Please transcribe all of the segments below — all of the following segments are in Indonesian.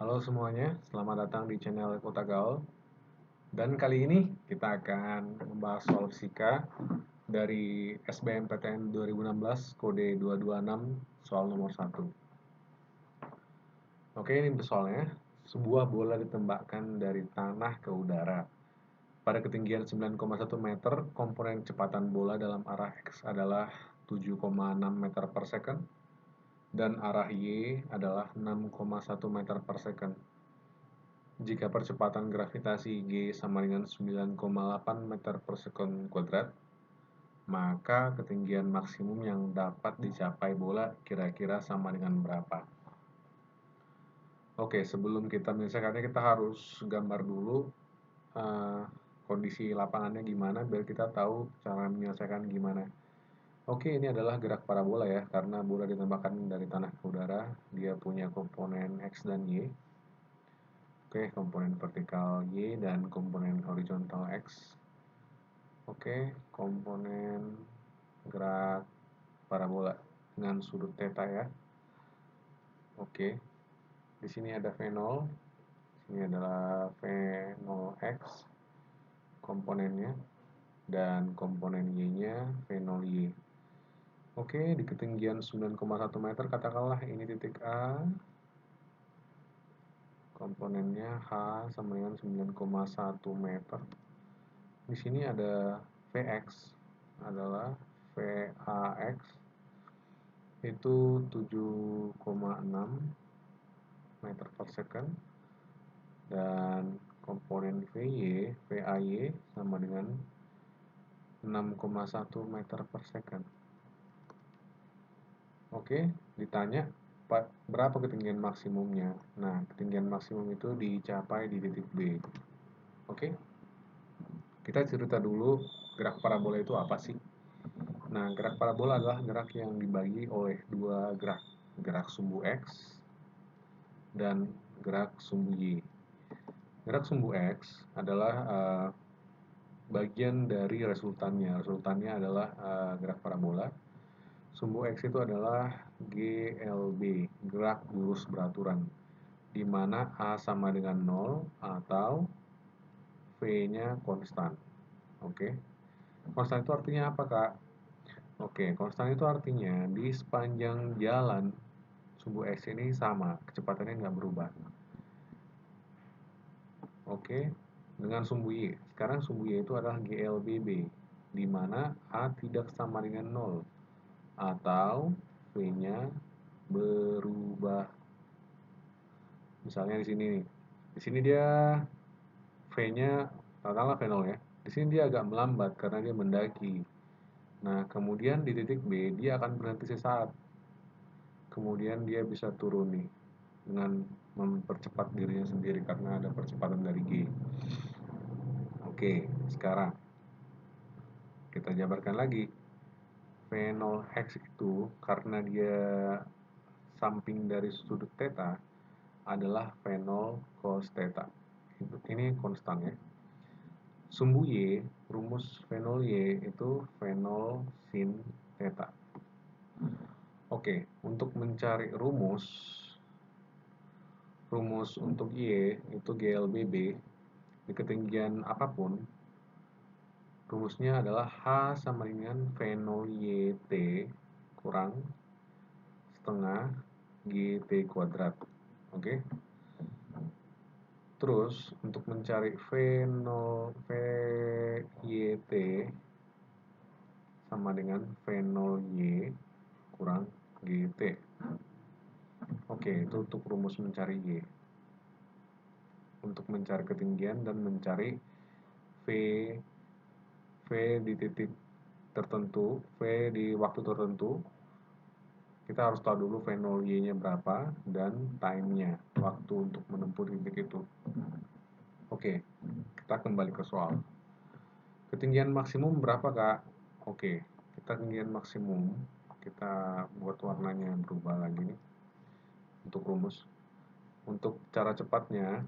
Halo semuanya, selamat datang di channel Kota Gaul. Dan kali ini kita akan membahas soal fisika dari SBMPTN 2016 kode 226 soal nomor 1. Oke, ini soalnya. Sebuah bola ditembakkan dari tanah ke udara. Pada ketinggian 9,1 meter, komponen kecepatan bola dalam arah X adalah 7,6 meter per second dan arah Y adalah 6,1 meter per second. Jika percepatan gravitasi G sama dengan 9,8 meter per second kuadrat, maka ketinggian maksimum yang dapat dicapai bola kira-kira sama dengan berapa? Oke, sebelum kita menyelesaikannya, kita harus gambar dulu uh, kondisi lapangannya gimana, biar kita tahu cara menyelesaikan gimana. Oke, ini adalah gerak parabola ya, karena bola ditembakkan dari tanah ke udara, dia punya komponen X dan Y. Oke, komponen vertikal Y dan komponen horizontal X. Oke, komponen gerak parabola dengan sudut theta ya. Oke, di sini ada V0, ini adalah V0X komponennya, dan komponen Y-nya V0Y. Oke, di ketinggian 9,1 meter katakanlah ini titik A, komponennya H sama dengan 9,1 meter. Di sini ada Vx adalah Vax itu 7,6 meter per second, dan komponen Vy sama dengan 6,1 meter per second. Oke, ditanya berapa ketinggian maksimumnya. Nah, ketinggian maksimum itu dicapai di titik B. Oke, kita cerita dulu gerak parabola itu apa sih. Nah, gerak parabola adalah gerak yang dibagi oleh dua gerak, gerak sumbu X dan gerak sumbu Y. Gerak sumbu X adalah bagian dari resultannya. Resultannya adalah gerak parabola. Sumbu X itu adalah GLB, gerak lurus beraturan, di mana A sama dengan 0 atau V-nya konstan. Oke. Konstan itu artinya apa, Kak? Oke, konstan itu artinya di sepanjang jalan sumbu X ini sama, kecepatannya nggak berubah. Oke, dengan sumbu Y. Sekarang sumbu Y itu adalah GLBB, di mana A tidak sama dengan 0 atau V-nya berubah. Misalnya di sini nih. Di sini dia V-nya katakanlah V0 ya. Di sini dia agak melambat karena dia mendaki. Nah, kemudian di titik B dia akan berhenti sesaat. Kemudian dia bisa turun nih dengan mempercepat dirinya sendiri karena ada percepatan dari G. Oke, sekarang kita jabarkan lagi. V0x itu karena dia samping dari sudut theta adalah V0 cos theta. Ini konstan ya. Sumbu Y, rumus V0Y itu V0 sin theta. Oke, untuk mencari rumus untuk Y itu GLBB di ketinggian apapun, rumusnya adalah H sama dengan V0YT kurang setengah GT kuadrat. Oke. Terus untuk mencari V0 VYT sama dengan V0Y kurang GT. Oke, itu untuk rumus mencari Y. Untuk mencari ketinggian dan mencari V di titik tertentu, V di waktu tertentu, kita harus tahu dulu V0Y-nya berapa dan time-nya, waktu untuk menempuh titik itu. Oke, kita kembali ke soal. Ketinggian maksimum berapa, Kak? Oke, ketinggian maksimum, kita buat warnanya berubah lagi nih, untuk rumus. Untuk cara cepatnya,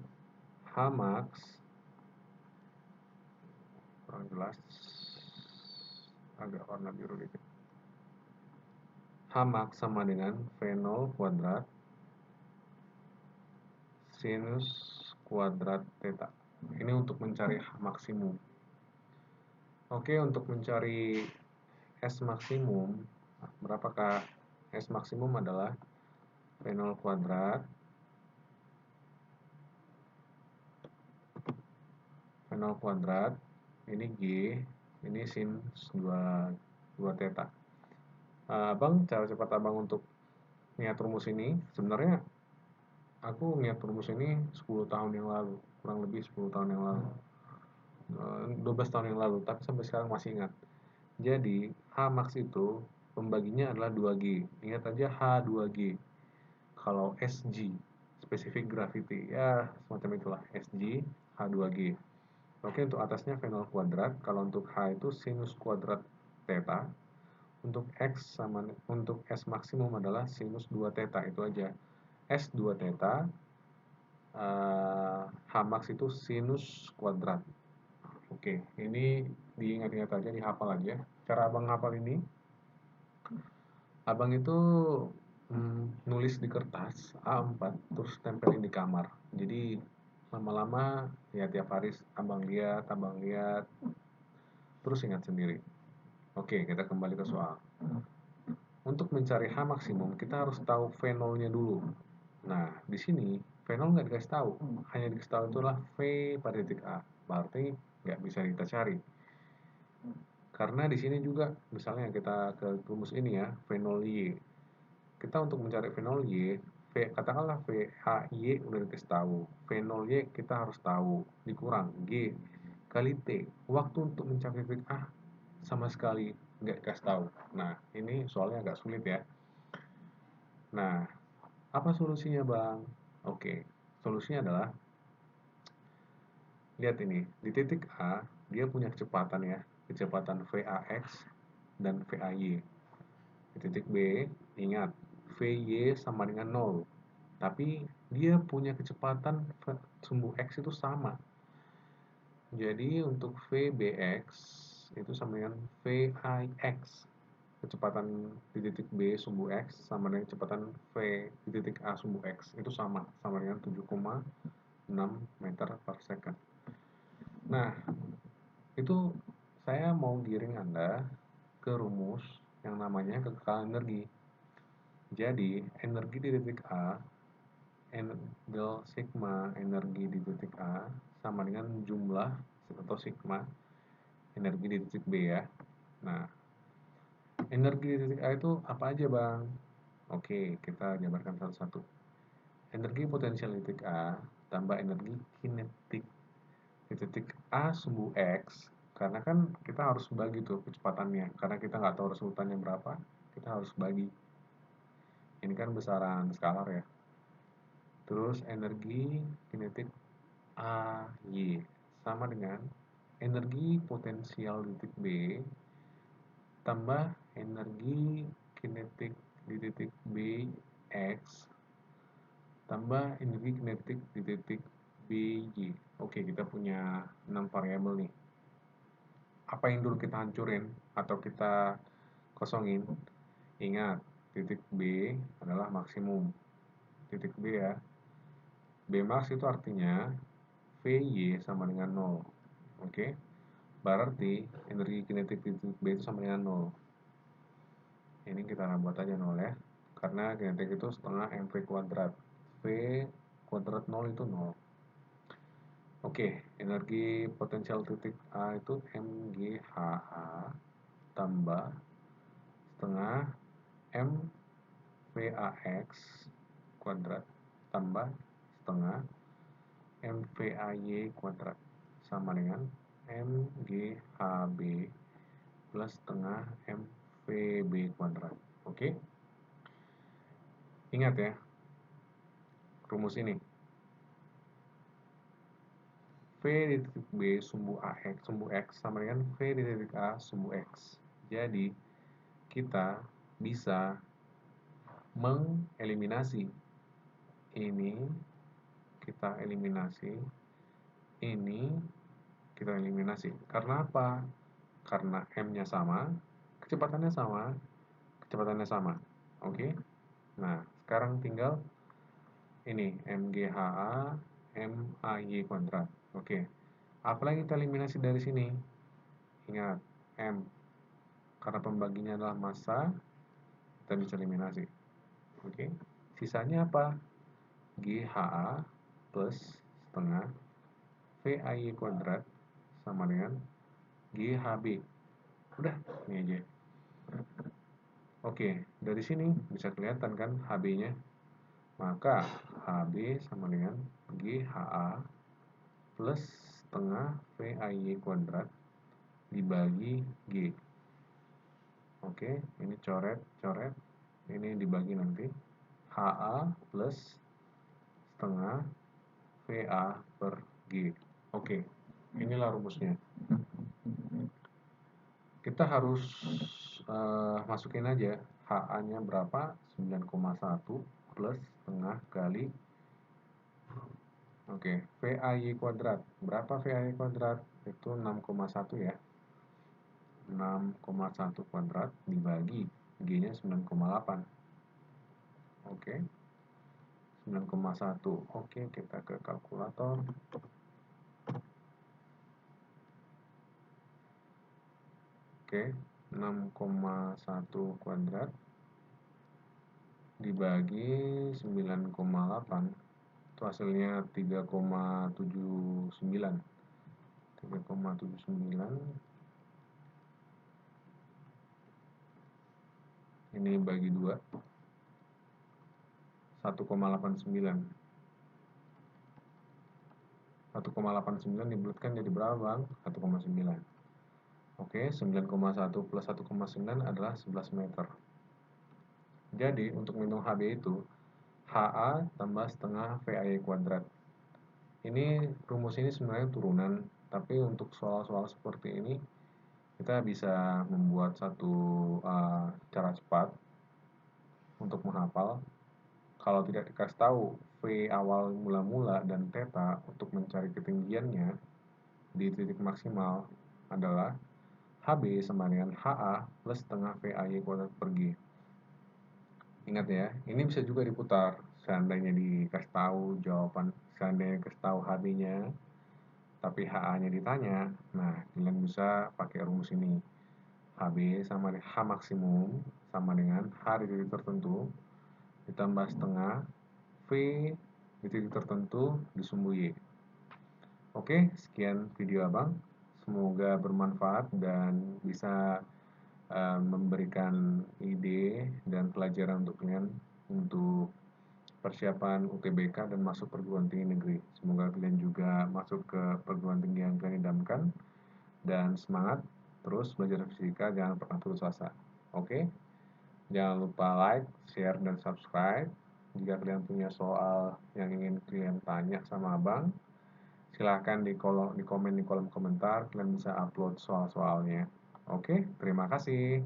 Hmax, kurang jelas, agak warna biru dikit. Hmax sama dengan V0 kuadrat sinus kuadrat theta. Ini untuk mencari maksimum. Oke, untuk mencari S maksimum, berapakah S maksimum adalah V0 kuadrat V0 kuadrat, ini G, ini sin 2 theta. Abang, cara cepat abang untuk niat rumus ini, sebenarnya aku niat rumus ini 10 tahun yang lalu, kurang lebih 10 tahun yang lalu, 12 tahun yang lalu, tapi sampai sekarang masih ingat. Jadi, H max itu pembaginya adalah 2G. Ingat aja H2G. Kalau SG, specific gravity, ya semacam itulah, SG, H2G. Oke, untuk atasnya V0 kuadrat, kalau untuk H itu sinus kuadrat theta, untuk X sama untuk S maksimum adalah sinus 2 theta, itu aja. S 2 theta, H max itu sinus kuadrat. Oke, ini diingat-ingat aja, dihafal aja. Cara abang hafal ini, abang itu nulis di kertas A4, terus tempelin di kamar. Jadi lama-lama ya tiap hari abang lihat, terus ingat sendiri. Oke, kita kembali ke soal. Untuk mencari H maksimum, kita harus tahu V0-nya dulu. Nah, di sini V0 nggak dikasih tahu, hanya dikasih tahu itulah V pada titik A. Berarti nggak bisa kita cari. Karena di sini juga, misalnya kita ke rumus ini ya, V0Y. Kita untuk mencari V0Y, katakanlah VHY udah dikasih tahu, V0Y kita harus tahu, dikurang G kali T. Waktu untuk mencapai titik A sama sekali nggak dikasih tahu. Nah, ini soalnya agak sulit ya. Nah, apa solusinya Bang? Oke, solusinya adalah, lihat ini, di titik A, dia punya kecepatan ya, kecepatan VAX dan VAY. Di titik B, ingat, VY sama dengan 0. Tapi dia punya kecepatan sumbu X itu sama. Jadi untuk VBX itu sama dengan VIX. Kecepatan di titik B sumbu X sama dengan kecepatan V di titik A sumbu X itu sama dengan 7,6 meter per second. Nah, itu saya mau giring Anda ke rumus yang namanya kekekalan energi. Jadi, energi di titik A, del sigma energi di titik A sama dengan jumlah atau sigma energi di titik B ya. Nah, energi di titik A itu apa aja Bang? Oke, kita jabarkan satu-satu. Energi potensial di titik A tambah energi kinetik di titik A sumbu X, karena kan kita harus bagi tuh kecepatannya, karena kita nggak tahu resultannya berapa, kita harus bagi. Ini kan besaran skalar ya. Terus energi kinetik AY sama dengan energi potensial di titik B tambah energi kinetik di titik BX tambah energi kinetik di titik BY. Oke, kita punya 6 variabel nih. Apa yang dulu kita hancurin atau kita kosongin? Ingat, titik B adalah maksimum. Titik B ya. B max itu artinya VY sama dengan 0. Oke. Berarti energi kinetik di titik B itu sama dengan 0. Ini kita buat aja 0 ya. Karena kinetik itu setengah mv kuadrat. V kuadrat 0 itu 0. Oke, energi potensial titik A itu mgHA tambah setengah mvax kuadrat tambah setengah mvay kuadrat sama dengan mghb plus setengah mvb kuadrat. Oke, ingat ya rumus ini. V di titik B sumbu X sama dengan V di titik A sumbu X. Jadi, kita bisa mengeliminasi ini, kita eliminasi ini, kita eliminasi. Karena apa? Karena M-nya sama, kecepatannya sama. Oke? Nah, sekarang tinggal ini MGHA MAY kuadrat. Oke. Apalagi kita eliminasi dari sini? Ingat, M. Karena pembaginya adalah massa, kita bisa eliminasi. Oke. Sisanya apa? GHA plus setengah VAY kuadrat sama dengan GHB. Udah, ini aja. Oke, dari sini bisa kelihatan kan HB-nya. Maka HB sama dengan GHA plus setengah VAY kuadrat dibagi G. Oke, ini coret. Ini dibagi nanti. HA plus setengah VA per G. Oke, inilah rumusnya. Kita harus masukin aja HA-nya berapa? 9,1 plus setengah kali. Oke, VAY kuadrat. Berapa VAY kuadrat? Itu 6,1 ya. 6,1 kuadrat dibagi G-nya 9,8. Oke. 9,1. Oke, kita ke kalkulator. Oke, 6,1 kuadrat dibagi 9,8 itu hasilnya 3,79. 3,79 ini bagi 2 1,89. 1,89 dibulatkan jadi berapa, Bang? 1,9. Oke, 9,1 plus 1,9 adalah 11 meter. Jadi, untuk menghitung HB itu, HA tambah setengah VAY kuadrat. Ini, rumus ini sebenarnya turunan, tapi untuk soal-soal seperti ini, kita bisa membuat satu cara cepat untuk menghafal. Kalau tidak dikasih tahu V awal mula-mula dan theta untuk mencari ketinggiannya di titik maksimal adalah HB sama dengan HA plus setengah VAY kuadrat per G. Ingat ya, ini bisa juga diputar. Seandainya dikasih tahu jawaban, seandainya dikasih tahu HB-nya, tapi HA-nya ditanya, nah kalian bisa pakai rumus ini. HB sama dengan H maksimum sama dengan H di titik tertentu ditambah setengah V di titik tertentu disumbu Y. Oke, sekian video Abang. Semoga bermanfaat dan bisa memberikan ide dan pelajaran untuk kalian untuk persiapan UTBK dan masuk perguruan tinggi negeri. Semoga kalian juga masuk ke perguruan tinggi yang kalian idamkan dan semangat terus belajar fisika, jangan pernah putus asa. Oke? Jangan lupa like, share, dan subscribe. Jika kalian punya soal yang ingin kalian tanya sama Abang, silahkan di komen di kolom komentar, kalian bisa upload soal-soalnya. Oke, terima kasih.